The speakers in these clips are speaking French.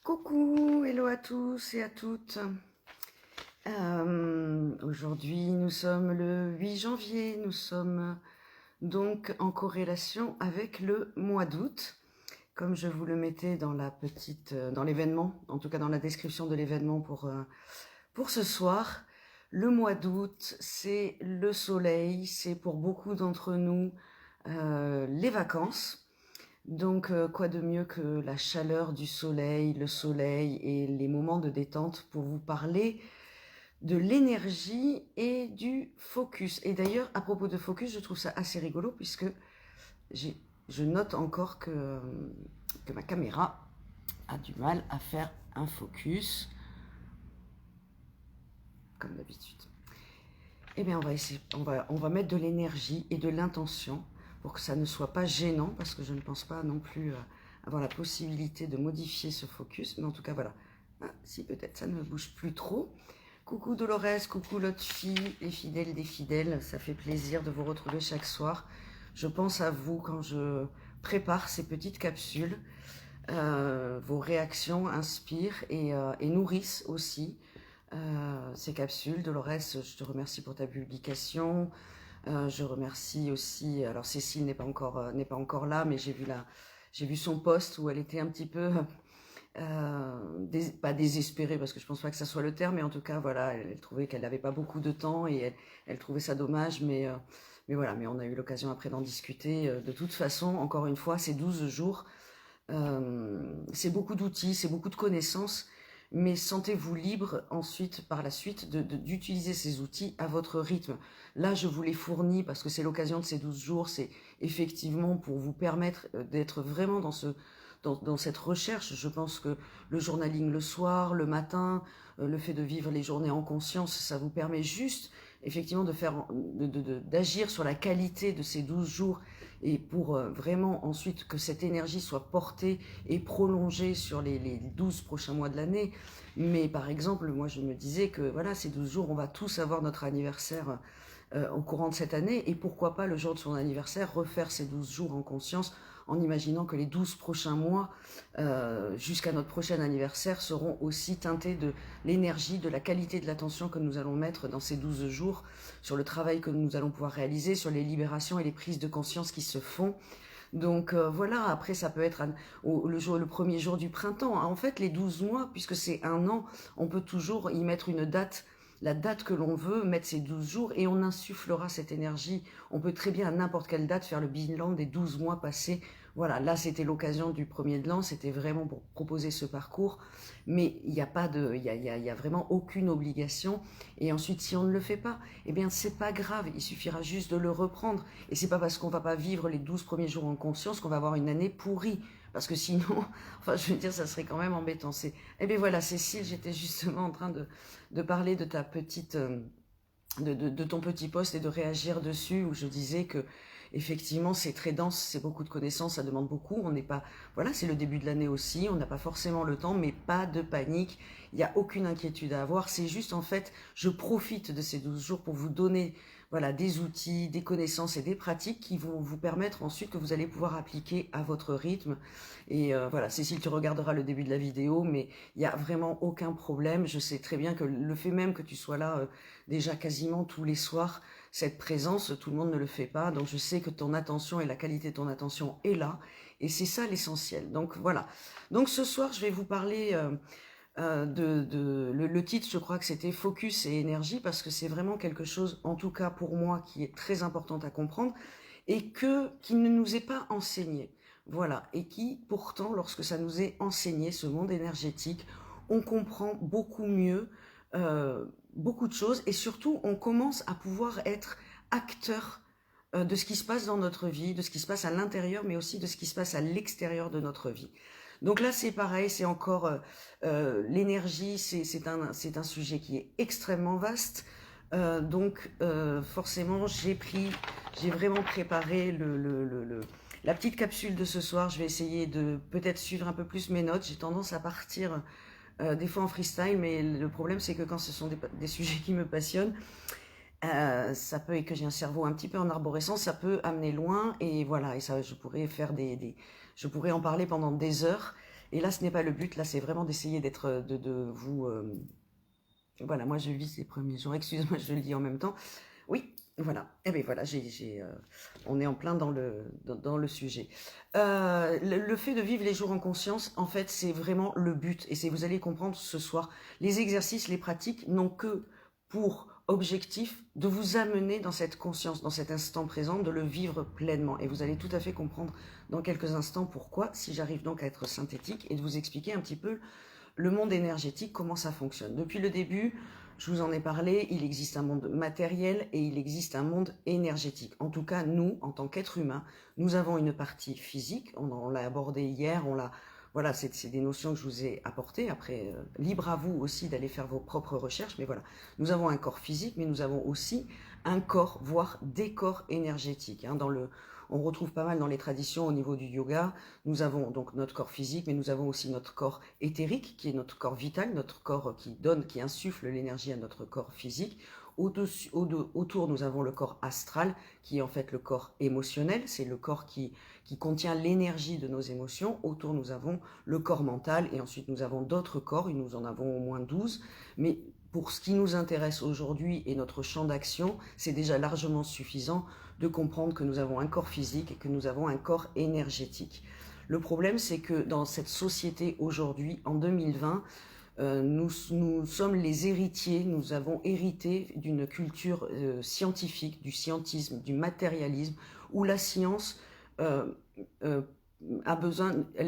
Coucou, hello à tous et à toutes. Aujourd'hui, nous sommes le 8 janvier, nous sommes donc en corrélation avec le mois d'août. Comme je vous le mettais dans dans l'événement, en tout cas dans la description de l'événement pour ce soir, le mois d'août, c'est le soleil, c'est pour beaucoup d'entre nous les vacances. Donc, quoi de mieux que la chaleur du soleil, le soleil et les moments de détente pour vous parler de l'énergie et du focus. Et d'ailleurs, à propos de focus, je trouve ça assez rigolo puisque je note encore que ma caméra a du mal à faire un focus, comme d'habitude. Eh bien, on va essayer, on va mettre de l'énergie et de l'intention pour que ça ne soit pas gênant, parce que je ne pense pas non plus avoir la possibilité de modifier ce focus. Mais en tout cas, voilà. Ah, si peut-être ça ne bouge plus trop. Coucou Dolores, coucou l'autre fille, les fidèles des fidèles. Ça fait plaisir de vous retrouver chaque soir. Je pense à vous quand je prépare ces petites capsules. Vos réactions inspirent et nourrissent aussi ces capsules. Dolores, je te remercie pour ta publication. Je remercie aussi, alors Cécile n'est pas encore là, mais j'ai vu son post où elle était un petit peu, pas désespérée, parce que je pense pas que ça soit le terme, mais en tout cas, voilà, elle trouvait qu'elle n'avait pas beaucoup de temps et elle trouvait ça dommage, mais voilà, mais on a eu l'occasion après d'en discuter. De toute façon, encore une fois, ces 12 jours, c'est beaucoup d'outils, c'est beaucoup de connaissances, mais sentez-vous libre ensuite, par la suite, d'utiliser ces outils à votre rythme. Là, je vous les fournis parce que c'est l'occasion de ces 12 jours, c'est effectivement pour vous permettre d'être vraiment dans cette recherche. Je pense que le journaling le soir, le matin, le fait de vivre les journées en conscience, ça vous permet juste effectivement d'agir sur la qualité de ces 12 jours et pour vraiment ensuite que cette énergie soit portée et prolongée sur les 12 prochains mois de l'année. Mais par exemple, moi je me disais que voilà, ces 12 jours, on va tous avoir notre anniversaire au courant de cette année, et pourquoi pas le jour de son anniversaire refaire ces 12 jours en conscience en imaginant que les 12 prochains mois jusqu'à notre prochain anniversaire seront aussi teintés de l'énergie, de la qualité de l'attention que nous allons mettre dans ces 12 jours, sur le travail que nous allons pouvoir réaliser, sur les libérations et les prises de conscience qui se font. Donc voilà, après ça peut être le premier jour du printemps. En fait, les 12 mois, puisque c'est un an, on peut toujours y mettre une date, la date que l'on veut, mettre ces 12 jours, et on insufflera cette énergie. On peut très bien à n'importe quelle date faire le bilan des 12 mois passés. Voilà, là c'était l'occasion du premier de l'an, c'était vraiment pour proposer ce parcours, mais il n'y a pas de, il y a vraiment aucune obligation. Et ensuite, si on ne le fait pas, eh bien c'est pas grave, il suffira juste de le reprendre. Et c'est pas parce qu'on va pas vivre les 12 premiers jours en conscience qu'on va avoir une année pourrie. Parce que sinon, enfin, je veux dire, ça serait quand même embêtant. Eh bien voilà, Cécile, j'étais justement en train de parler de ta petite, de ton petit post et de réagir dessus, où je disais que effectivement c'est très dense, c'est beaucoup de connaissances, ça demande beaucoup. On n'est pas, voilà, c'est le début de l'année aussi, on n'a pas forcément le temps, mais pas de panique. Il n'y a aucune inquiétude à avoir. C'est juste en fait, je profite de ces 12 jours pour vous donner, voilà, des outils, des connaissances et des pratiques qui vont vous permettre ensuite que vous allez pouvoir appliquer à votre rythme. Et voilà, Cécile, tu regarderas le début de la vidéo, mais il n'y a vraiment aucun problème. Je sais très bien que le fait même que tu sois là déjà quasiment tous les soirs, cette présence, tout le monde ne le fait pas. Donc je sais que ton attention et la qualité de ton attention est là. Et c'est ça l'essentiel. Donc voilà. Donc ce soir, je vais vous parler le titre, je crois que c'était Focus et énergie, parce que c'est vraiment quelque chose, en tout cas pour moi, qui est très important à comprendre et qui ne nous est pas enseigné. Voilà. Et qui, pourtant, lorsque ça nous est enseigné, ce monde énergétique, on comprend beaucoup mieux beaucoup de choses, et surtout, on commence à pouvoir être acteur de ce qui se passe dans notre vie, de ce qui se passe à l'intérieur, mais aussi de ce qui se passe à l'extérieur de notre vie. Donc là, c'est pareil, c'est encore l'énergie, c'est un sujet qui est extrêmement vaste. Forcément, j'ai vraiment préparé la petite capsule de ce soir. Je vais essayer de peut-être suivre un peu plus mes notes. J'ai tendance à partir des fois en freestyle, mais le problème c'est que quand ce sont des sujets qui me passionnent, ça peut, et que j'ai un cerveau un petit peu en arborescence, ça peut amener loin, et voilà, et ça, je pourrais faire je pourrais en parler pendant des heures, Et là, ce n'est pas le but. Là, c'est vraiment d'essayer d'être, de vous... voilà, moi, je vis ces premiers jours. Excuse-moi, je le dis en même temps. Oui, voilà. Eh bien, voilà, on est en plein dans le sujet. Le fait de vivre les jours en conscience, en fait, c'est vraiment le but. Et vous allez comprendre ce soir, les exercices, les pratiques n'ont que pour objectif de vous amener dans cette conscience, dans cet instant présent, de le vivre pleinement. Et vous allez tout à fait comprendre dans quelques instants pourquoi, si j'arrive donc à être synthétique et de vous expliquer un petit peu le monde énergétique, comment ça fonctionne. Depuis le début, je vous en ai parlé, il existe un monde matériel et il existe un monde énergétique. En tout cas, nous, en tant qu'êtres humains, nous avons une partie physique, on l'a abordé hier, voilà, c'est des notions que je vous ai apportées. Après, libre à vous aussi d'aller faire vos propres recherches, mais voilà. Nous avons un corps physique, mais nous avons aussi un corps, voire des corps énergétiques. Hein. On retrouve pas mal dans les traditions au niveau du yoga. Nous avons donc notre corps physique, mais nous avons aussi notre corps éthérique, qui est notre corps vital, notre corps qui insuffle l'énergie à notre corps physique. Autour, nous avons le corps astral, qui est en fait le corps émotionnel, c'est le corps qui contient l'énergie de nos émotions. Autour, nous avons le corps mental, et ensuite nous avons d'autres corps, et nous en avons au moins 12, mais pour ce qui nous intéresse aujourd'hui et notre champ d'action, c'est déjà largement suffisant de comprendre que nous avons un corps physique et que nous avons un corps énergétique. Le problème, c'est que dans cette société aujourd'hui, en 2020, nous sommes les héritiers, nous avons hérité d'une culture scientifique, du scientisme, du matérialisme, où la science elle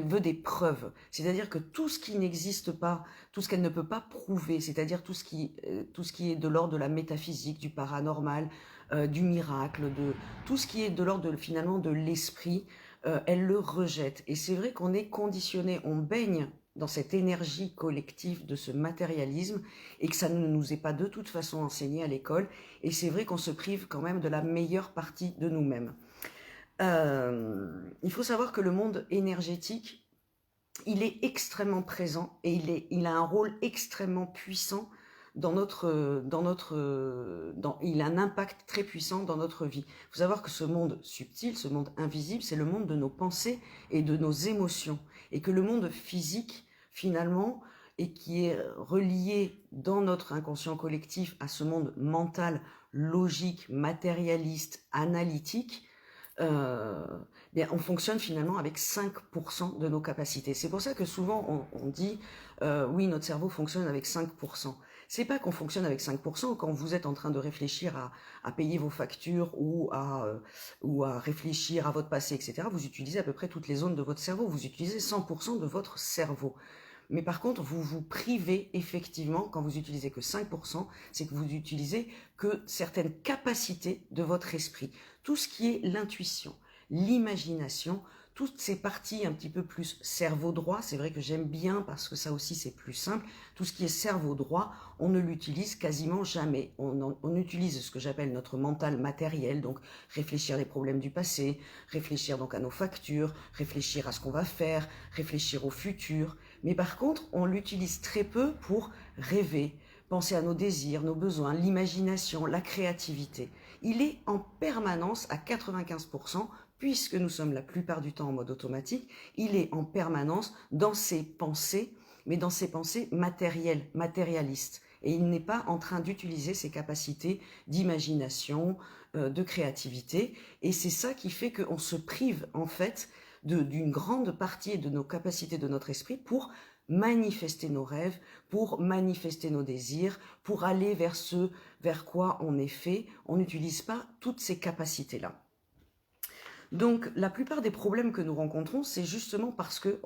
veut des preuves. C'est-à-dire que tout ce qui n'existe pas, tout ce qu'elle ne peut pas prouver, c'est-à-dire tout ce qui est de l'ordre de la métaphysique, du paranormal, du miracle, tout ce qui est de l'ordre finalement de l'esprit, elle le rejette. Et c'est vrai qu'on est conditionné, on baigne dans cette énergie collective de ce matérialisme et que ça ne nous est pas de toute façon enseigné à l'école. Et c'est vrai qu'on se prive quand même de la meilleure partie de nous-mêmes. Il faut savoir que le monde énergétique, il est extrêmement présent et il a un rôle extrêmement puissant il a un impact très puissant dans notre vie. Il faut savoir que ce monde subtil, ce monde invisible, c'est le monde de nos pensées et de nos émotions. Et que le monde physique, finalement, et qui est relié dans notre inconscient collectif à ce monde mental, logique, matérialiste, analytique, bien, on fonctionne finalement avec 5% de nos capacités. C'est pour ça que souvent on dit oui, notre cerveau fonctionne avec 5%. C'est pas qu'on fonctionne avec 5% quand vous êtes en train de réfléchir à payer vos factures ou à réfléchir à votre passé, etc. Vous utilisez à peu près toutes les zones de votre cerveau. Vous utilisez 100% de votre cerveau. Mais par contre, vous vous privez effectivement, quand vous utilisez que 5%, c'est que vous utilisez que certaines capacités de votre esprit. Tout ce qui est l'intuition, l'imagination, toutes ces parties un petit peu plus cerveau droit, c'est vrai que j'aime bien parce que ça aussi c'est plus simple, tout ce qui est cerveau droit, on ne l'utilise quasiment jamais. On utilise ce que j'appelle notre mental matériel, donc réfléchir les problèmes du passé, réfléchir donc à nos factures, réfléchir à ce qu'on va faire, réfléchir au futur. Mais par contre, on l'utilise très peu pour rêver, penser à nos désirs, nos besoins, l'imagination, la créativité. Il est en permanence à 95%, puisque nous sommes la plupart du temps en mode automatique, il est en permanence dans ses pensées, mais dans ses pensées matérielles, matérialistes. Et il n'est pas en train d'utiliser ses capacités d'imagination, de créativité. Et c'est ça qui fait qu'on se prive en fait d'une grande partie de nos capacités de notre esprit pour manifester nos rêves, pour manifester nos désirs, pour aller vers ce vers quoi on est fait. On n'utilise pas toutes ces capacités-là. Donc, la plupart des problèmes que nous rencontrons, c'est justement parce que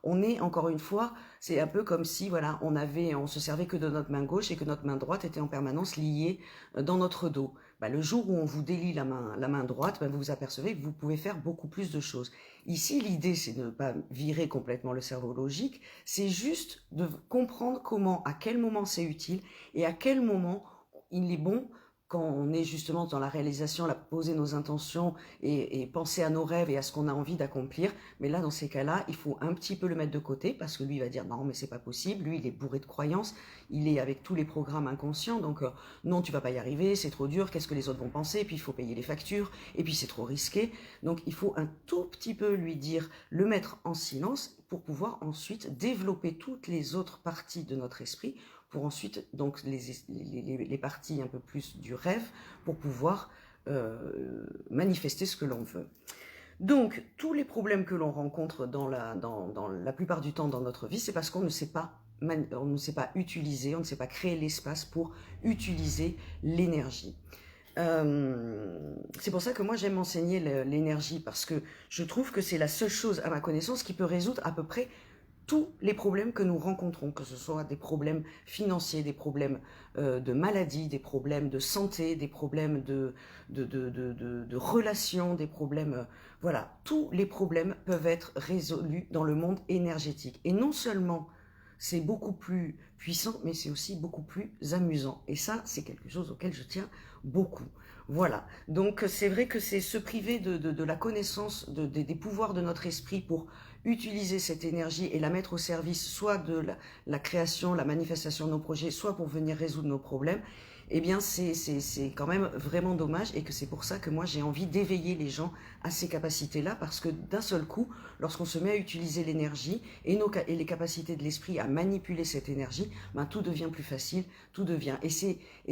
on est, encore une fois, c'est un peu comme si, voilà, on se servait que de notre main gauche et que notre main droite était en permanence liée dans notre dos. Bah, le jour où on vous délie la main droite, bah, vous vous apercevez que vous pouvez faire beaucoup plus de choses. Ici, l'idée, c'est de ne pas virer complètement le cerveau logique, c'est juste de comprendre comment, à quel moment c'est utile et à quel moment il est bon quand on est justement dans la réalisation, poser nos intentions et penser à nos rêves et à ce qu'on a envie d'accomplir. Mais là, dans ces cas-là, il faut un petit peu le mettre de côté parce que lui, il va dire non, mais c'est pas possible. Lui, il est bourré de croyances. Il est avec tous les programmes inconscients. Donc, non, tu vas pas y arriver, c'est trop dur. Qu'est-ce que les autres vont penser? Et puis, il faut payer les factures. Et puis, c'est trop risqué. Donc, il faut un tout petit peu lui dire, le mettre en silence pour pouvoir ensuite développer toutes les autres parties de notre esprit, pour ensuite, donc les parties un peu plus du rêve, pour pouvoir manifester ce que l'on veut. Donc, tous les problèmes que l'on rencontre dans la plupart du temps dans notre vie, c'est parce qu'on ne sait pas utiliser, on ne sait pas créer l'espace pour utiliser l'énergie. C'est pour ça que moi j'aime enseigner l'énergie, parce que je trouve que c'est la seule chose à ma connaissance qui peut résoudre à peu près tous les problèmes que nous rencontrons, que ce soit des problèmes financiers, des problèmes de maladie, des problèmes de santé, des problèmes de relations, des problèmes... voilà, tous les problèmes peuvent être résolus dans le monde énergétique. Et non seulement c'est beaucoup plus puissant, mais c'est aussi beaucoup plus amusant. Et ça, c'est quelque chose auquel je tiens beaucoup. Voilà, donc c'est vrai que c'est se priver de la connaissance des pouvoirs de notre esprit pour utiliser cette énergie et la mettre au service soit de la création, la manifestation de nos projets, soit pour venir résoudre nos problèmes, eh bien c'est quand même vraiment dommage, et que c'est pour ça que moi j'ai envie d'éveiller les gens à ces capacités-là, parce que d'un seul coup, lorsqu'on se met à utiliser l'énergie et les capacités de l'esprit à manipuler cette énergie, ben, tout devient plus facile, tout devient... Et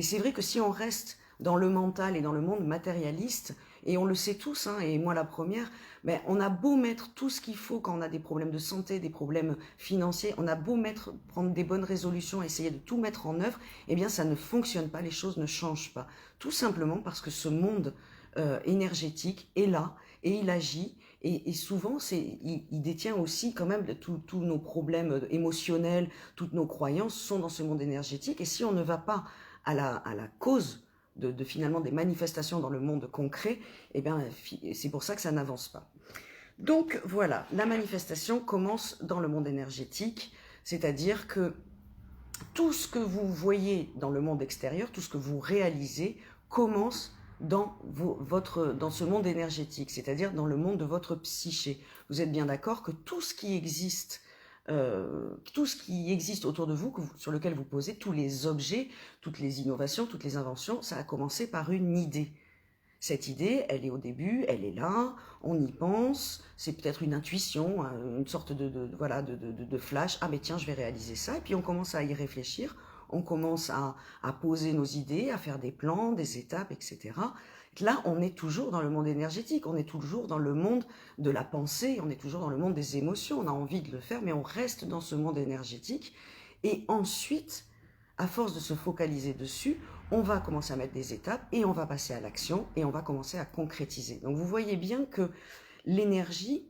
c'est vrai que si on reste dans le mental et dans le monde matérialiste, et on le sait tous, hein, et moi la première, ben, on a beau mettre tout ce qu'il faut quand on a des problèmes de santé, des problèmes financiers, on a beau prendre des bonnes résolutions, essayer de tout mettre en œuvre, eh bien ça ne fonctionne pas, les choses ne changent pas. Tout simplement parce que ce monde énergétique est là, et il agit, et souvent il détient aussi quand même tous nos problèmes émotionnels, toutes nos croyances sont dans ce monde énergétique, et si on ne va pas à la cause finalement des manifestations dans le monde concret, eh bien, c'est pour ça que ça n'avance pas. Donc voilà, la manifestation commence dans le monde énergétique, c'est-à-dire que tout ce que vous voyez dans le monde extérieur, tout ce que vous réalisez, commence dans ce monde énergétique, c'est-à-dire dans le monde de votre psyché. Vous êtes bien d'accord que tout ce qui existe autour de vous, sur lequel vous posez, tous les objets, toutes les innovations, toutes les inventions, ça a commencé par une idée. Cette idée, elle est au début, elle est là, on y pense, c'est peut-être une intuition, une sorte de flash, ah mais tiens, je vais réaliser ça, et puis on commence à y réfléchir, on commence à poser nos idées, à faire des plans, des étapes, etc. Là, on est toujours dans le monde énergétique, on est toujours dans le monde de la pensée, on est toujours dans le monde des émotions, on a envie de le faire, mais on reste dans ce monde énergétique. Et ensuite, à force de se focaliser dessus, on va commencer à mettre des étapes, et on va passer à l'action, et on va commencer à concrétiser. Donc vous voyez bien que l'énergie,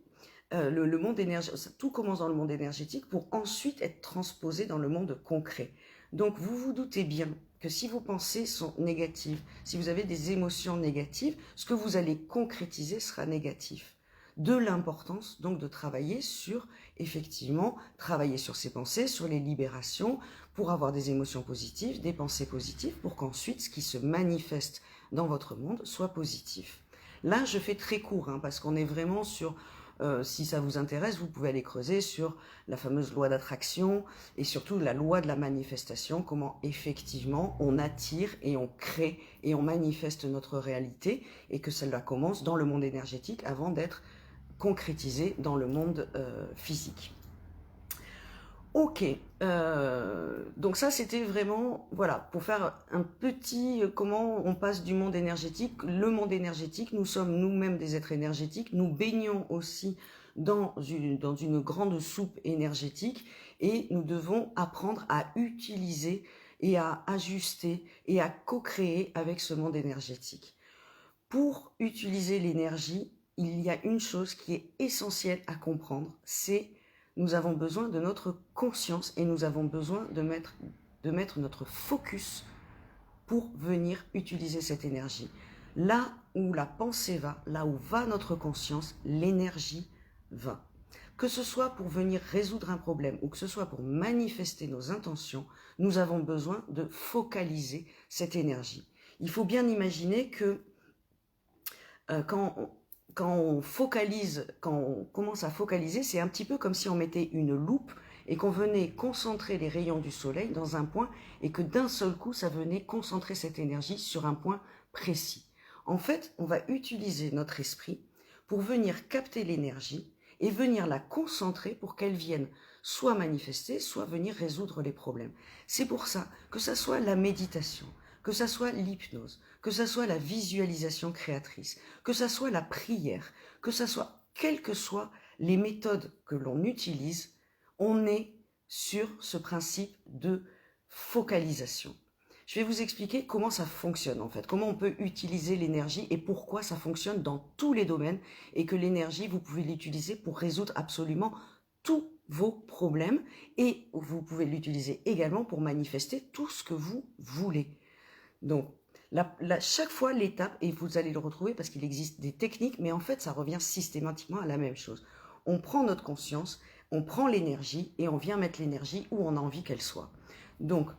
le monde énergétique, tout commence dans le monde énergétique pour ensuite être transposé dans le monde concret. Donc vous vous doutez bien que si vos pensées sont négatives, si vous avez des émotions négatives, ce que vous allez concrétiser sera négatif. De l'importance donc de travailler sur, effectivement, travailler sur ses pensées, sur les libérations, pour avoir des émotions positives, des pensées positives, pour qu'ensuite ce qui se manifeste dans votre monde soit positif. Là, je fais très court, hein, parce qu'on est vraiment sur... si ça vous intéresse, vous pouvez aller creuser sur la fameuse loi d'attraction et surtout la loi de la manifestation, comment effectivement on attire et on crée et on manifeste notre réalité, et que cela commence dans le monde énergétique avant d'être concrétisé dans le monde physique. Ok, donc ça c'était vraiment, voilà, pour faire un petit, comment on passe du monde énergétique. Le monde énergétique, nous sommes nous-mêmes des êtres énergétiques, nous baignons aussi dans une grande soupe énergétique, et nous devons apprendre à utiliser et à ajuster et à co-créer avec ce monde énergétique. Pour utiliser l'énergie, il y a une chose qui est essentielle à comprendre, c'est nous avons besoin de notre conscience, et nous avons besoin de mettre notre focus pour venir utiliser cette énergie. Là où la pensée va, là où va notre conscience, l'énergie va. Que ce soit pour venir résoudre un problème ou que ce soit pour manifester nos intentions, nous avons besoin de focaliser cette énergie. Il faut bien imaginer que quand on commence à focaliser, c'est un petit peu comme si on mettait une loupe et qu'on venait concentrer les rayons du soleil dans un point, et que d'un seul coup, ça venait concentrer cette énergie sur un point précis. En fait, on va utiliser notre esprit pour venir capter l'énergie et venir la concentrer pour qu'elle vienne soit manifester, soit venir résoudre les problèmes. C'est pour ça que ça soit la méditation, que ça soit l'hypnose, que ça soit la visualisation créatrice, que ça soit la prière, que ça soit, quelles que soient les méthodes que l'on utilise, on est sur ce principe de focalisation. Je vais vous expliquer comment ça fonctionne en fait, comment on peut utiliser l'énergie et pourquoi ça fonctionne dans tous les domaines et que l'énergie, vous pouvez l'utiliser pour résoudre absolument tous vos problèmes et vous pouvez l'utiliser également pour manifester tout ce que vous voulez. Donc, chaque fois l'étape, et vous allez le retrouver parce qu'il existe des techniques, mais en fait ça revient systématiquement à la même chose. On prend notre conscience, on prend l'énergie et on vient mettre l'énergie où on a envie qu'elle soit. Donc,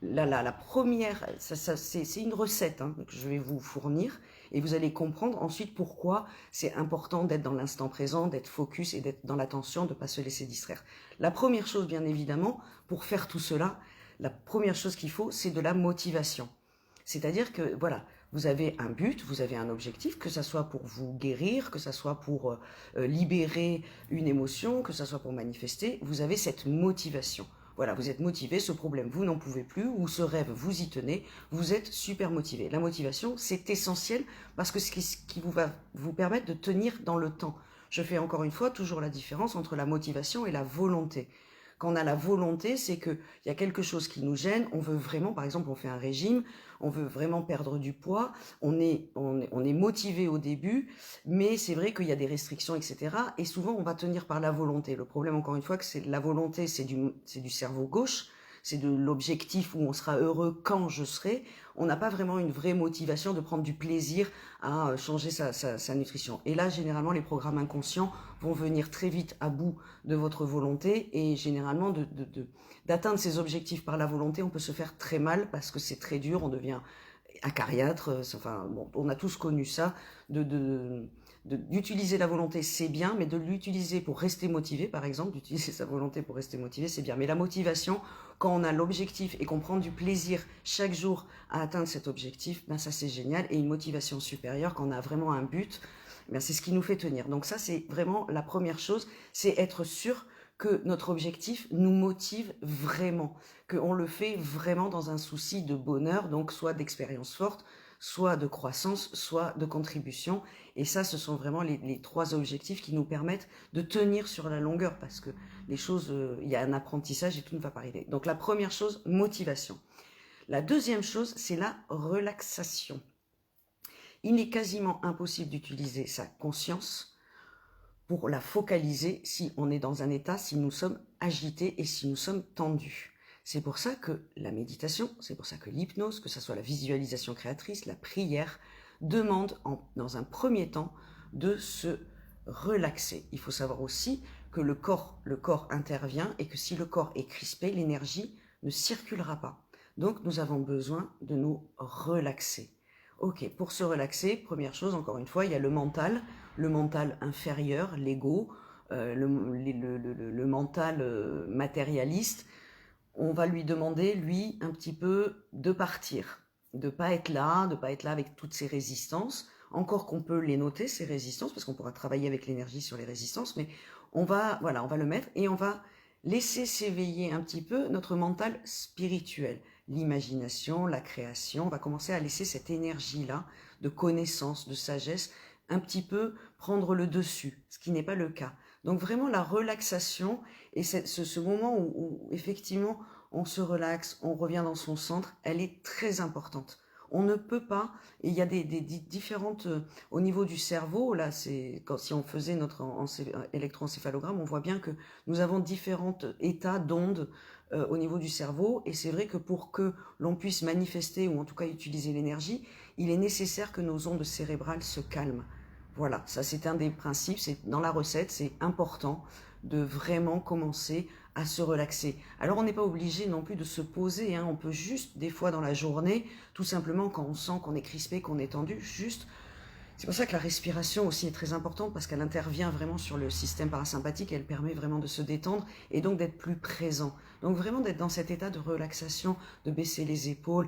la première, c'est une recette que je vais vous fournir et vous allez comprendre ensuite pourquoi c'est important d'être dans l'instant présent, d'être focus et d'être dans l'attention, de ne pas se laisser distraire. La première chose, bien évidemment, pour faire tout cela, la première chose qu'il faut, c'est de la motivation. C'est-à-dire que, voilà, vous avez un but, vous avez un objectif, que ça soit pour vous guérir, que ça soit pour libérer une émotion, que ça soit pour manifester, vous avez cette motivation. Voilà, vous êtes motivé, ce problème, vous n'en pouvez plus, ou ce rêve, vous y tenez, vous êtes super motivé. La motivation, c'est essentiel parce que c'est ce qui va vous permettre de tenir dans le temps. Je fais encore une fois toujours la différence entre la motivation et la volonté. Quand on a la volonté, c'est qu'il y a quelque chose qui nous gêne, on veut vraiment, par exemple, on fait un régime, on veut vraiment perdre du poids, on est motivé au début, mais c'est vrai qu'il y a des restrictions, etc. Et souvent, on va tenir par la volonté. Le problème, encore une fois, que c'est la volonté, c'est du cerveau gauche, c'est de l'objectif où on sera heureux quand je serai. On n'a pas vraiment une vraie motivation de prendre du plaisir à changer sa nutrition. Et là, généralement, les programmes inconscients vont venir très vite à bout de votre volonté et généralement d'atteindre ces objectifs par la volonté, on peut se faire très mal parce que c'est très dur, on devient acariâtre, enfin bon, on a tous connu ça, d'utiliser la volonté c'est bien, mais de l'utiliser pour rester motivé, par exemple, d'utiliser sa volonté pour rester motivé, c'est bien. Mais la motivation, quand on a l'objectif et qu'on prend du plaisir chaque jour à atteindre cet objectif, ben ça c'est génial. Et une motivation supérieure, quand on a vraiment un but, ben c'est ce qui nous fait tenir. Donc ça c'est vraiment la première chose, c'est être sûr que notre objectif nous motive vraiment, qu'on le fait vraiment dans un souci de bonheur, donc soit d'expérience forte, soit de croissance, soit de contribution. Et ça, ce sont vraiment les trois objectifs qui nous permettent de tenir sur la longueur, parce que les choses, il y a un apprentissage et tout ne va pas arriver. Donc la première chose, motivation. La deuxième chose, c'est la relaxation. Il est quasiment impossible d'utiliser sa conscience pour la focaliser si on est dans un état, si nous sommes agités et si nous sommes tendus. C'est pour ça que la méditation, c'est pour ça que l'hypnose, que ce soit la visualisation créatrice, la prière, demande dans un premier temps de se relaxer. Il faut savoir aussi que le corps intervient et que si le corps est crispé, l'énergie ne circulera pas. Donc nous avons besoin de nous relaxer. Ok, pour se relaxer, première chose, encore une fois, il y a le mental inférieur, l'ego, le mental matérialiste. On va lui demander, lui, un petit peu de partir, de pas être là avec toutes ces résistances, encore qu'on peut les noter, ces résistances, parce qu'on pourra travailler avec l'énergie sur les résistances, mais on va le mettre et on va laisser s'éveiller un petit peu notre mental spirituel, l'imagination, la création. On va commencer à laisser cette énergie-là de connaissance, de sagesse, un petit peu prendre le dessus, ce qui n'est pas le cas. Donc vraiment la relaxation et ce moment où effectivement on se relaxe, on revient dans son centre, elle est très importante. On ne peut pas, et il y a des différentes, au niveau du cerveau, là c'est si on faisait notre électroencéphalogramme, on voit bien que nous avons différents états d'ondes au niveau du cerveau, et c'est vrai que pour que l'on puisse manifester, ou en tout cas utiliser l'énergie, il est nécessaire que nos ondes cérébrales se calment. Voilà, ça c'est un des principes, c'est dans la recette, c'est important de vraiment commencer à se relaxer. Alors on n'est pas obligé non plus de se poser, on peut juste des fois dans la journée, tout simplement quand on sent qu'on est crispé, qu'on est tendu, juste. C'est pour ça que la respiration aussi est très importante parce qu'elle intervient vraiment sur le système parasympathique, elle permet vraiment de se détendre et donc d'être plus présent. Donc vraiment d'être dans cet état de relaxation, de baisser les épaules,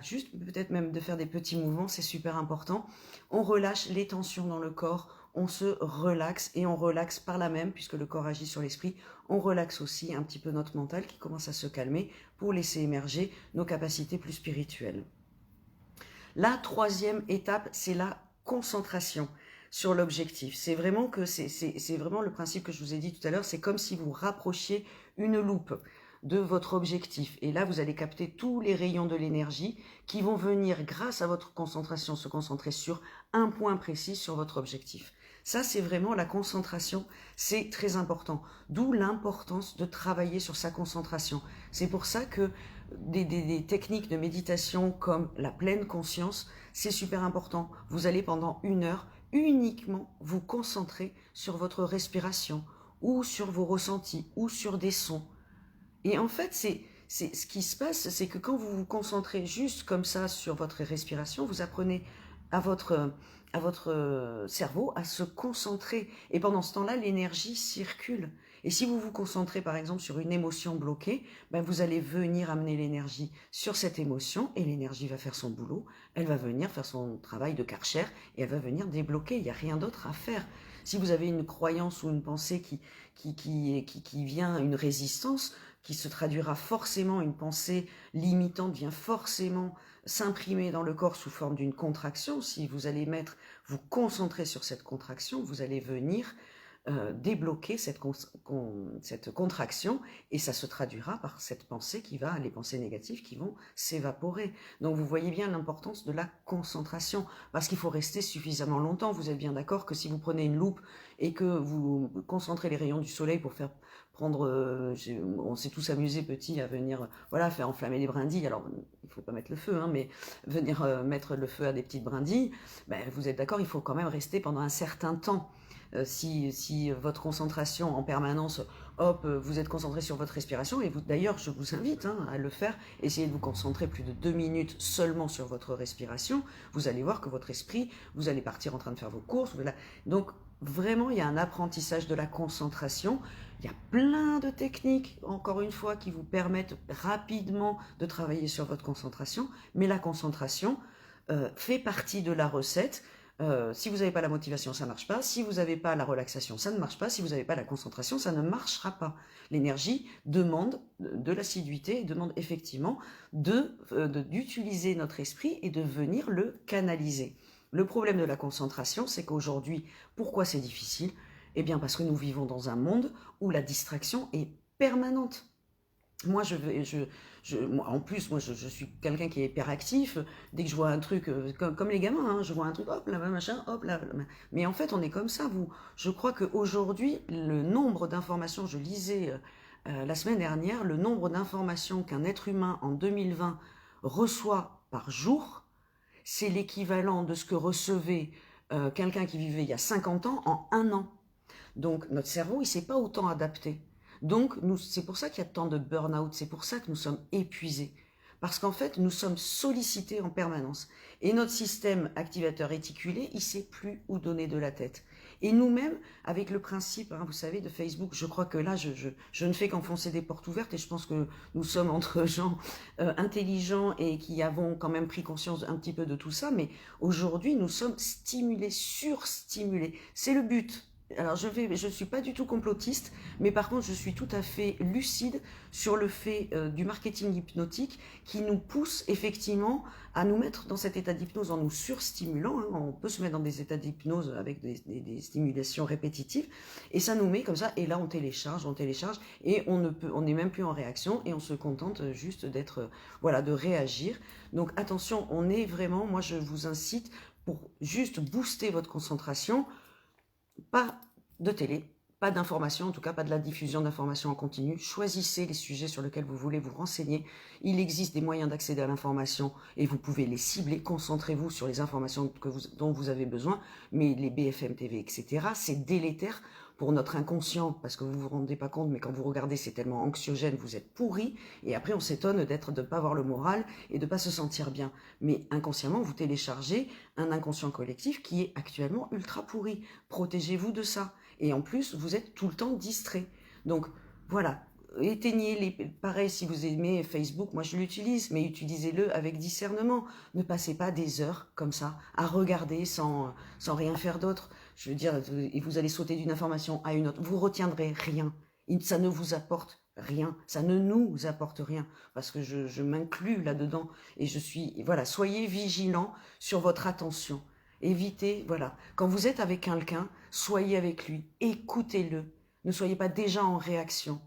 juste peut-être même de faire des petits mouvements, c'est super important. On relâche les tensions dans le corps, on se relaxe et on relaxe par là même, puisque le corps agit sur l'esprit, on relaxe aussi un petit peu notre mental qui commence à se calmer pour laisser émerger nos capacités plus spirituelles. La troisième étape, c'est la concentration sur l'objectif. C'est vraiment le principe que je vous ai dit tout à l'heure, c'est comme si vous rapprochiez une loupe de votre objectif. Et là, vous allez capter tous les rayons de l'énergie qui vont venir, grâce à votre concentration, se concentrer sur un point précis sur votre objectif. Ça, c'est vraiment la concentration, c'est très important. D'où l'importance de travailler sur sa concentration. C'est pour ça que des techniques de méditation comme la pleine conscience, c'est super important. Vous allez pendant 1 heure uniquement vous concentrer sur votre respiration ou sur vos ressentis ou sur des sons. Et en fait, c'est ce qui se passe, c'est que quand vous vous concentrez juste comme ça sur votre respiration, vous apprenez à votre cerveau à se concentrer. Et pendant ce temps-là, l'énergie circule. Et si vous vous concentrez par exemple sur une émotion bloquée, ben vous allez venir amener l'énergie sur cette émotion et l'énergie va faire son boulot. Elle va venir faire son travail de Karcher et elle va venir débloquer. Il n'y a rien d'autre à faire. Si vous avez une croyance ou une pensée qui vient, une résistance, qui se traduira forcément, une pensée limitante vient forcément s'imprimer dans le corps sous forme d'une contraction. Si vous allez vous concentrer sur cette contraction, vous allez venir débloquer cette contraction et ça se traduira par cette pensée les pensées négatives qui vont s'évaporer. Donc vous voyez bien l'importance de la concentration parce qu'il faut rester suffisamment longtemps. Vous êtes bien d'accord que si vous prenez une loupe et que vous concentrez les rayons du soleil pour faire on s'est tous amusés petits à venir faire enflammer les brindilles. Alors il faut pas mettre le feu, mais venir mettre le feu à des petites brindilles, vous êtes d'accord, il faut quand même rester pendant un certain temps. Si votre concentration en permanence, vous êtes concentré sur votre respiration, et d'ailleurs je vous invite à le faire, essayez de vous concentrer plus de 2 minutes seulement sur votre respiration, vous allez voir que votre esprit, vous allez partir en train de faire vos courses, donc vraiment il y a un apprentissage de la concentration, il y a plein de techniques, encore une fois, qui vous permettent rapidement de travailler sur votre concentration, mais la concentration fait partie de la recette. Si vous n'avez pas la motivation, ça ne marche pas. Si vous n'avez pas la relaxation, ça ne marche pas. Si vous n'avez pas la concentration, ça ne marchera pas. L'énergie demande de l'assiduité et demande effectivement d'utiliser notre esprit et de venir le canaliser. Le problème de la concentration, c'est qu'aujourd'hui, pourquoi c'est difficile ? Eh bien parce que nous vivons dans un monde où la distraction est permanente. Moi, en plus, je suis quelqu'un qui est hyperactif. Dès que je vois un truc, comme les gamins, je vois un truc, hop, là, machin, hop, là. Mais en fait, on est comme ça. Je crois qu'aujourd'hui, le nombre d'informations, je lisais la semaine dernière, le nombre d'informations qu'un être humain en 2020 reçoit par jour, c'est l'équivalent de ce que recevait quelqu'un qui vivait il y a 50 ans en 1 an. Donc, notre cerveau, il ne s'est pas autant adapté. Donc, c'est pour ça qu'il y a tant de burn-out, c'est pour ça que nous sommes épuisés. Parce qu'en fait, nous sommes sollicités en permanence. Et notre système activateur réticulé, il ne sait plus où donner de la tête. Et nous-mêmes, avec le principe, vous savez, de Facebook, je crois que là, je ne fais qu'enfoncer des portes ouvertes et je pense que nous sommes entre gens intelligents et qui avons quand même pris conscience un petit peu de tout ça. Mais aujourd'hui, nous sommes stimulés, surstimulés. C'est le but. Alors je suis pas du tout complotiste, mais par contre je suis tout à fait lucide sur le fait du marketing hypnotique qui nous pousse effectivement à nous mettre dans cet état d'hypnose en nous surstimulant. On peut se mettre dans des états d'hypnose avec des stimulations répétitives et ça nous met comme ça et là on télécharge et on n'est même plus en réaction et on se contente juste d'être de réagir. Donc attention, moi je vous incite pour juste booster votre concentration. Pas de télé, pas d'informations, en tout cas pas de la diffusion d'informations en continu. Choisissez les sujets sur lesquels vous voulez vous renseigner. Il existe des moyens d'accéder à l'information et vous pouvez les cibler. Concentrez-vous sur les informations dont vous avez besoin. Mais les BFM TV, etc., c'est délétère pour notre inconscient parce que vous ne vous rendez pas compte, mais quand vous regardez, c'est tellement anxiogène, vous êtes pourri. Et après, on s'étonne de ne pas avoir le moral et de ne pas se sentir bien. Mais inconsciemment, vous téléchargez un inconscient collectif qui est actuellement ultra pourri. Protégez-vous de ça. Et en plus, vous êtes tout le temps distrait. Donc, voilà. Éteignez pareil, si vous aimez Facebook, moi je l'utilise, mais utilisez-le avec discernement. Ne passez pas des heures comme ça à regarder sans rien faire d'autre. je veux dire, et vous allez sauter d'une information à une autre, vous retiendrez rien. Ça ne vous apporte rien, ça ne nous apporte rien, parce que je m'inclus là-dedans, et voilà, soyez vigilants sur votre attention. Évitez, voilà, quand vous êtes avec quelqu'un, soyez avec lui, écoutez-le, ne soyez pas déjà en réaction.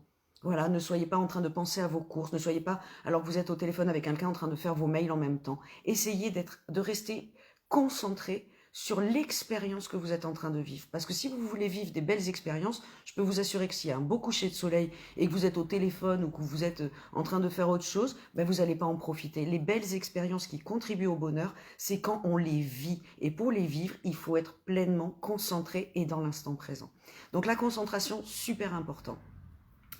Voilà, ne soyez pas en train de penser à vos courses, ne soyez pas, alors que vous êtes au téléphone avec quelqu'un, en train de faire vos mails en même temps. Essayez de rester concentré sur l'expérience que vous êtes en train de vivre. Parce que si vous voulez vivre des belles expériences, je peux vous assurer que s'il y a un beau coucher de soleil et que vous êtes au téléphone ou que vous êtes en train de faire autre chose, ben vous n'allez pas en profiter. Les belles expériences qui contribuent au bonheur, c'est quand on les vit. Et pour les vivre, il faut être pleinement concentré et dans l'instant présent. Donc la concentration, super important.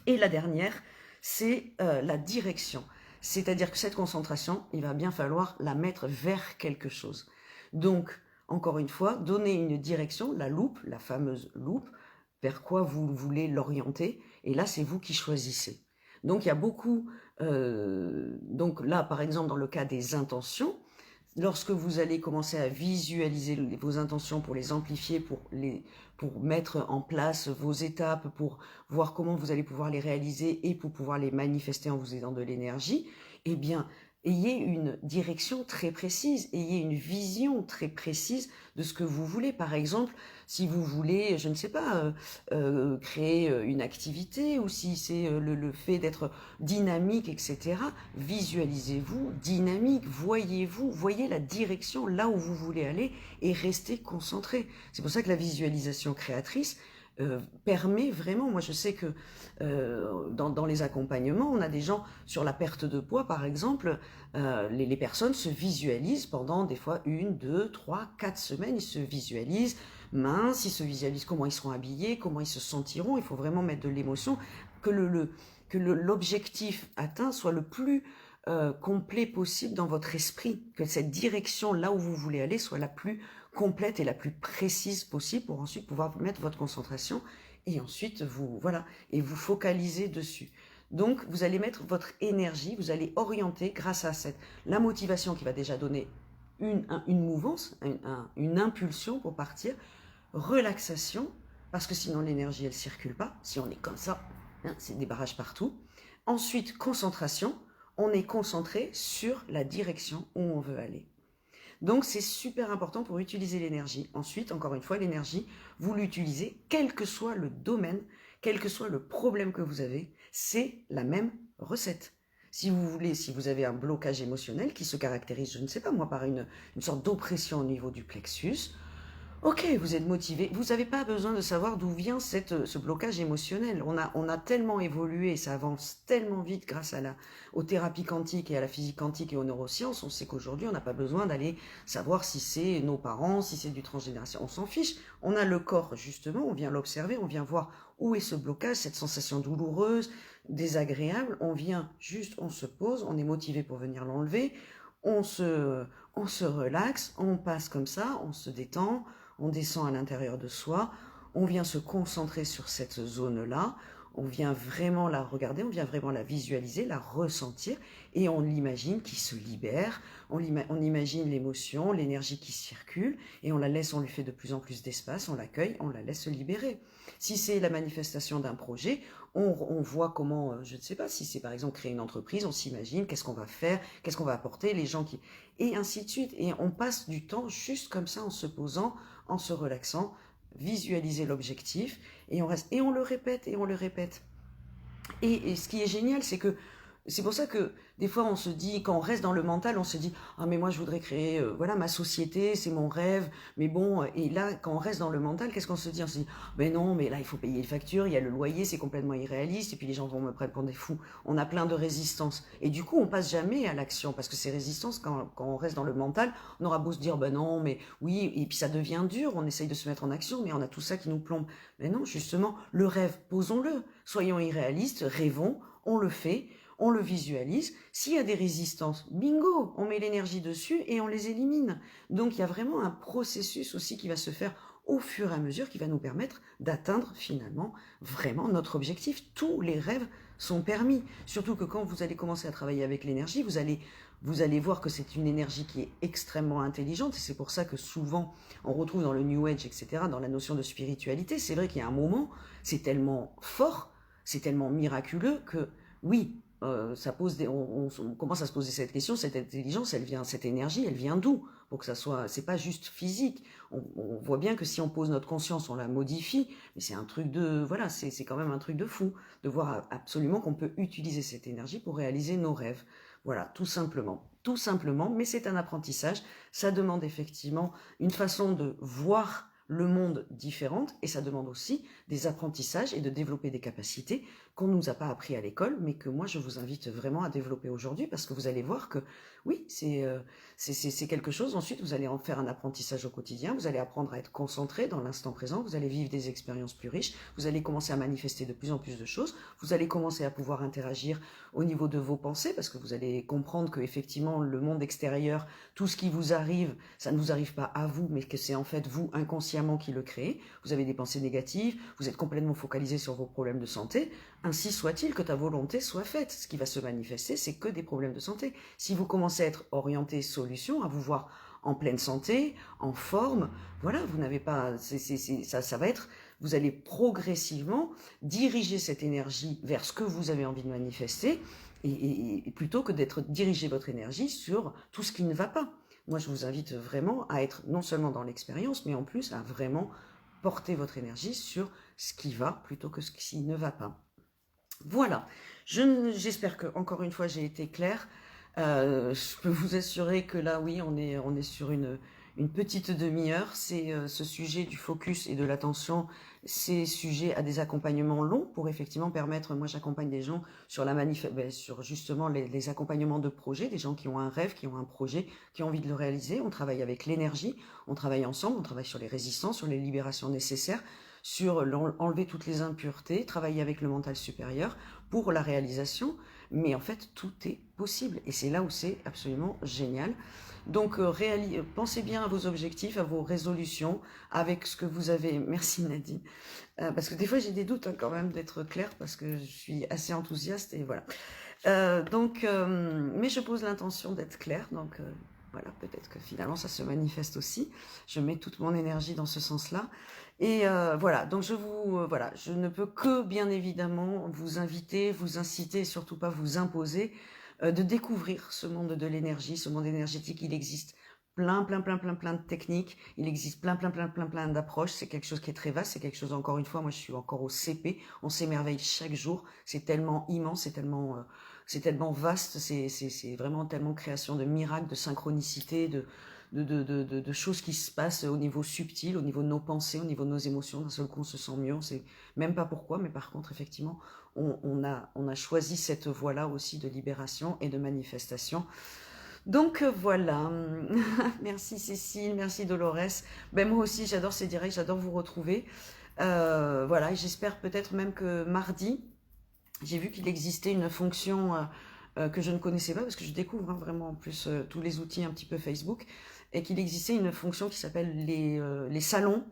Et la dernière, c'est la direction. C'est-à-dire que cette concentration, il va bien falloir la mettre vers quelque chose. Donc, encore une fois, donner une direction, la loupe, la fameuse loupe, vers quoi vous voulez l'orienter. Et là, c'est vous qui choisissez. Donc, il y a beaucoup... donc là, par exemple, dans le cas des intentions, lorsque vous allez commencer à visualiser vos intentions pour les amplifier, pour mettre en place vos étapes, pour voir comment vous allez pouvoir les réaliser et pour pouvoir les manifester en vous aidant de l'énergie, eh bien, ayez une direction très précise, ayez une vision très précise de ce que vous voulez. Par exemple, si vous voulez, je ne sais pas, créer une activité, ou si c'est le fait d'être dynamique, etc., visualisez-vous dynamique, voyez-vous, voyez la direction là où vous voulez aller et restez concentré. C'est pour ça que la visualisation créatrice permet vraiment, moi je sais que dans les accompagnements, on a des gens sur la perte de poids par exemple, les personnes se visualisent pendant des fois 1, 2, 3, 4 semaines, ils se visualisent minces, ils se visualisent comment ils seront habillés, comment ils se sentiront, il faut vraiment mettre de l'émotion, que l'objectif atteint soit le plus complet possible dans votre esprit, que cette direction là où vous voulez aller soit la plus complète et la plus précise possible pour ensuite pouvoir mettre votre concentration et ensuite vous focaliser dessus. Donc vous allez mettre votre énergie, vous allez orienter grâce à la motivation qui va déjà donner une mouvance, une impulsion pour partir, relaxation, parce que sinon l'énergie elle circule pas, si on est comme ça, hein, c'est des barrages partout. Ensuite concentration, on est concentré sur la direction où on veut aller. Donc c'est super important pour utiliser l'énergie. Ensuite, encore une fois, l'énergie, vous l'utilisez, quel que soit le domaine, quel que soit le problème que vous avez, c'est la même recette. Si vous avez un blocage émotionnel qui se caractérise, je ne sais pas moi, par une sorte d'oppression au niveau du plexus, ok, vous êtes motivé, vous n'avez pas besoin de savoir d'où vient ce blocage émotionnel. On a tellement évolué, ça avance tellement vite grâce aux thérapies quantiques et à la physique quantique et aux neurosciences. On sait qu'aujourd'hui, on n'a pas besoin d'aller savoir si c'est nos parents, si c'est du transgénération. On s'en fiche. On a le corps, justement, on vient l'observer, on vient voir où est ce blocage, cette sensation douloureuse, désagréable. On vient juste, on se pose, on est motivé pour venir l'enlever. On se relaxe, on passe comme ça, on se détend, on descend à l'intérieur de soi, on vient se concentrer sur cette zone-là, on vient vraiment la regarder, on vient vraiment la visualiser, la ressentir, et on l'imagine qui se libère, on imagine l'émotion, l'énergie qui circule, et on lui fait de plus en plus d'espace, on l'accueille, on la laisse se libérer. Si c'est la manifestation d'un projet, on voit comment, je ne sais pas, si c'est par exemple créer une entreprise, on s'imagine qu'est-ce qu'on va faire, qu'est-ce qu'on va apporter, les gens qui... Et ainsi de suite. Et on passe du temps juste comme ça, en se posant, en se relaxant, visualiser l'objectif, et on reste, et on le répète, et on le répète. Et ce qui est génial, c'est que c'est pour ça que des fois on se dit, quand on reste dans le mental, on se dit ah mais moi je voudrais créer voilà ma société, c'est mon rêve, mais bon, et là quand on reste dans le mental, qu'est-ce qu'on se dit? On se dit mais non, mais là il faut payer les factures, il y a le loyer, c'est complètement irréaliste, et puis les gens vont me prendre pour des fous. On a plein de résistances, et du coup on passe jamais à l'action, parce que ces résistances, quand on reste dans le mental, on aura beau se dire ben non, mais oui, et puis ça devient dur, on essaye de se mettre en action, mais on a tout ça qui nous plombe. Mais non, justement, le rêve, posons-le, soyons irréalistes, rêvons, on le fait, on le visualise. S'il y a des résistances, bingo, on met l'énergie dessus et on les élimine. Donc il y a vraiment un processus aussi qui va se faire au fur et à mesure, qui va nous permettre d'atteindre finalement vraiment notre objectif. Tous les rêves sont permis. Surtout que quand vous allez commencer à travailler avec l'énergie, vous allez vous allez voir que c'est une énergie qui est extrêmement intelligente, et c'est pour ça que souvent on retrouve dans le New Age, etc., dans la notion de spiritualité, c'est vrai qu'il y a un moment, c'est tellement fort, c'est tellement miraculeux que, oui, ça pose on commence à se poser cette question, cette intelligence, elle vient, cette énergie, elle vient d'où? Pour que ça soit, c'est pas juste physique. On voit bien que si on pose notre conscience, on la modifie, mais c'est un truc de, voilà, c'est quand même un truc de fou, de voir absolument qu'on peut utiliser cette énergie pour réaliser nos rêves. Voilà, tout simplement, mais c'est un apprentissage, ça demande effectivement une façon de voir le monde différente, et ça demande aussi des apprentissages et de développer des capacités qu'on ne nous a pas appris à l'école, mais que moi je vous invite vraiment à développer aujourd'hui, parce que vous allez voir que oui, c'est quelque chose. Ensuite, vous allez en faire un apprentissage au quotidien, vous allez apprendre à être concentré dans l'instant présent, vous allez vivre des expériences plus riches, vous allez commencer à manifester de plus en plus de choses, vous allez commencer à pouvoir interagir au niveau de vos pensées, parce que vous allez comprendre que effectivement le monde extérieur, tout ce qui vous arrive, ça ne vous arrive pas à vous, mais que c'est en fait vous inconsciemment qui le créez. Vous avez des pensées négatives, vous êtes complètement focalisé sur vos problèmes de santé. Ainsi soit-il, que ta volonté soit faite. Ce qui va se manifester, c'est que des problèmes de santé. Si vous commencez à être orienté solution, à vous voir en pleine santé, en forme, voilà, vous n'avez pas, ça va être, vous allez progressivement diriger cette énergie vers ce que vous avez envie de manifester, et plutôt que d'être diriger votre énergie sur tout ce qui ne va pas. Moi, je vous invite vraiment à être non seulement dans l'expérience, mais en plus à vraiment porter votre énergie sur ce qui va plutôt que ce qui ne va pas. Voilà, j'espère que, encore une fois, j'ai été claire. Je peux vous assurer que là, oui, on est sur une petite demi-heure. C'est ce sujet du focus et de l'attention, c'est sujet à des accompagnements longs pour effectivement permettre, moi j'accompagne des gens sur sur justement les accompagnements de projets, des gens qui ont un rêve, qui ont un projet, qui ont envie de le réaliser. On travaille avec l'énergie, on travaille ensemble, on travaille sur les résistances, sur les libérations nécessaires, sur enlever toutes les impuretés, travailler avec le mental supérieur pour la réalisation, mais en fait tout est possible, et c'est là où c'est absolument génial. Donc pensez bien à vos objectifs, à vos résolutions, avec ce que vous avez. Merci Nadine, parce que des fois j'ai des doutes quand même d'être claire, parce que je suis assez enthousiaste, et voilà. Mais je pose l'intention d'être claire, donc voilà, peut-être que finalement ça se manifeste aussi. Je mets toute mon énergie dans ce sens-là. Et voilà, donc voilà, je ne peux que bien évidemment vous inviter, vous inciter, et surtout pas vous imposer, de découvrir ce monde de l'énergie, ce monde énergétique. Il existe plein de techniques, il existe plein d'approches. C'est quelque chose qui est très vaste, c'est quelque chose, encore une fois, moi je suis encore au CP, on s'émerveille chaque jour, c'est tellement immense, c'est tellement vaste, c'est vraiment tellement création de miracles, de synchronicité, de choses qui se passent au niveau subtil, au niveau de nos pensées, au niveau de nos émotions. D'un seul coup, on se sent mieux, on sait même pas pourquoi, mais par contre, effectivement, on a choisi cette voie-là aussi de libération et de manifestation. Donc voilà, merci Cécile, merci Dolores. Ben moi aussi, j'adore ces directs, j'adore vous retrouver. Voilà, et j'espère peut-être même que mardi, j'ai vu qu'il existait une fonction que je ne connaissais pas, parce que je découvre vraiment en plus tous les outils un petit peu Facebook, et qu'il existait une fonction qui s'appelle les salons.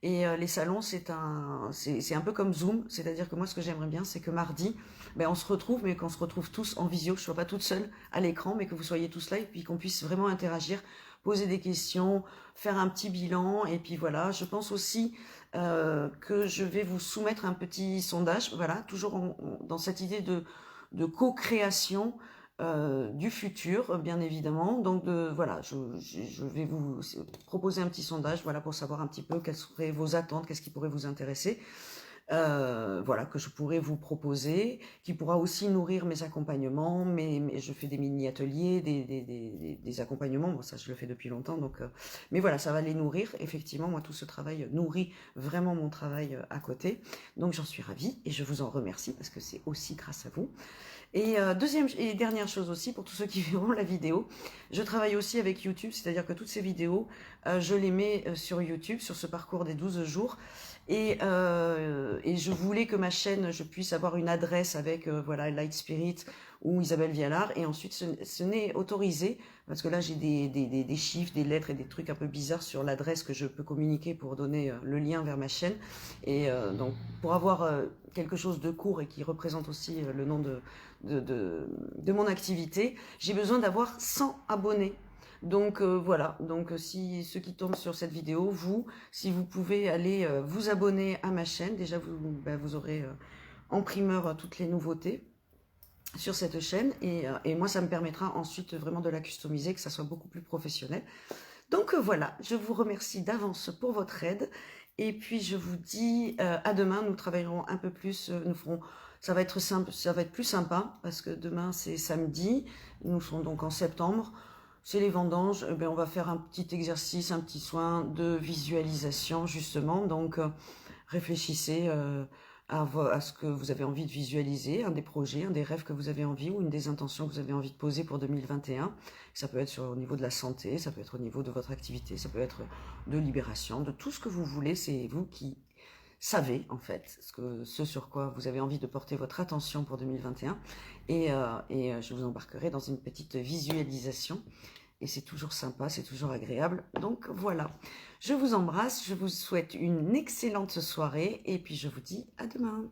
Et les salons, c'est un peu comme Zoom, c'est-à-dire que moi, ce que j'aimerais bien, c'est que mardi, ben, on se retrouve, mais qu'on se retrouve tous en visio, que je ne sois pas toute seule à l'écran, mais que vous soyez tous là, et puis qu'on puisse vraiment interagir, poser des questions, faire un petit bilan, et puis voilà. Je pense aussi que je vais vous soumettre un petit sondage, voilà, toujours dans cette idée de co-création du futur, bien évidemment. Donc voilà, je vais vous proposer un petit sondage, voilà, pour savoir un petit peu quelles seraient vos attentes, qu'est-ce qui pourrait vous intéresser. Voilà, que je pourrais vous proposer, qui pourra aussi nourrir mes accompagnements, mais je fais des mini-ateliers, des accompagnements, bon, ça je le fais depuis longtemps, donc, mais voilà, ça va les nourrir. Effectivement, moi, tout ce travail nourrit vraiment mon travail à côté, donc j'en suis ravie, et je vous en remercie, parce que c'est aussi grâce à vous. Et deuxième et dernière chose aussi, pour tous ceux qui verront la vidéo, je travaille aussi avec YouTube, c'est-à-dire que toutes ces vidéos, je les mets sur YouTube, sur ce parcours des 12 jours, Et je voulais que ma chaîne, je puisse avoir une adresse avec voilà, Light Spirit ou Isabelle Vialard, et ensuite ce n'est autorisé, parce que là j'ai des chiffres, des lettres et des trucs un peu bizarres sur l'adresse que je peux communiquer pour donner le lien vers ma chaîne, et donc pour avoir quelque chose de court et qui représente aussi le nom de mon activité, j'ai besoin d'avoir 100 abonnés. Donc voilà, donc si ceux qui tombent sur cette vidéo, si vous pouvez aller vous abonner à ma chaîne, déjà vous aurez en primeur toutes les nouveautés sur cette chaîne, et moi ça me permettra ensuite vraiment de la customiser, que ça soit beaucoup plus professionnel. Donc voilà, je vous remercie d'avance pour votre aide, et puis je vous dis à demain. Nous travaillerons un peu plus, ça va être simple, ça va être plus sympa, parce que demain c'est samedi, nous serons donc en septembre, c'est les vendanges. On va faire un petit exercice, un petit soin de visualisation justement, donc réfléchissez à ce que vous avez envie de visualiser, un des projets, un des rêves que vous avez envie, ou une des intentions que vous avez envie de poser pour 2021. Ça peut être au niveau de la santé, ça peut être au niveau de votre activité, ça peut être de libération, de tout ce que vous voulez. C'est vous qui savez en fait ce sur quoi vous avez envie de porter votre attention pour 2021. Et je vous embarquerai dans une petite visualisation. Et c'est toujours sympa, c'est toujours agréable. Donc voilà, je vous embrasse, je vous souhaite une excellente soirée, et puis je vous dis à demain.